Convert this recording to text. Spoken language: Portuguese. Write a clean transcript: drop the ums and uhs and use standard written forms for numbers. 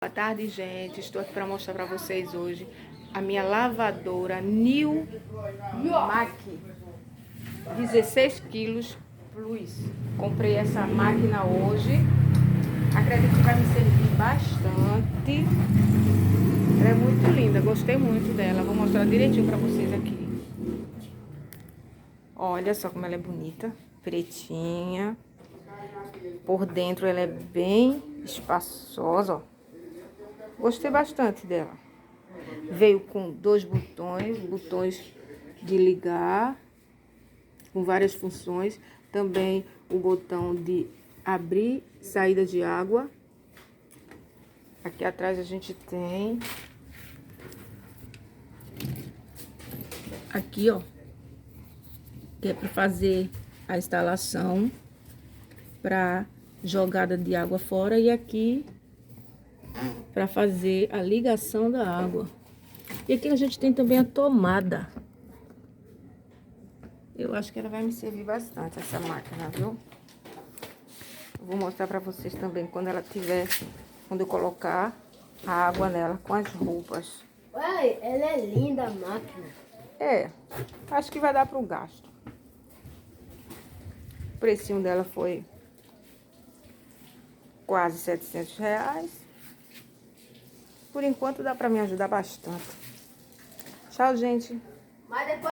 Boa tarde, gente. Estou aqui para mostrar para vocês hoje a minha lavadora New Mac 16 quilos Plus. Comprei essa máquina hoje. Acredito que vai me servir bastante. Ela é muito linda, gostei muito dela. Vou mostrar direitinho para vocês aqui. Olha só como ela é bonita, pretinha. Por dentro ela é bem espaçosa, ó. Gostei bastante dela. Veio com dois botões de ligar, com várias funções. Também o botão de abrir saída de água. Aqui atrás a gente tem aqui, ó, que é para fazer a instalação para jogada de água fora, e aqui para fazer a ligação da água. E aqui a gente tem também a tomada. Eu acho que ela vai me servir bastante, essa máquina, viu? Vou mostrar para vocês também quando eu colocar a água nela com as roupas. Uai, ela é linda a máquina. É, acho que vai dar para o gasto. O precinho dela foi quase R$700. Por enquanto dá para me ajudar bastante. Tchau, gente. Mas depois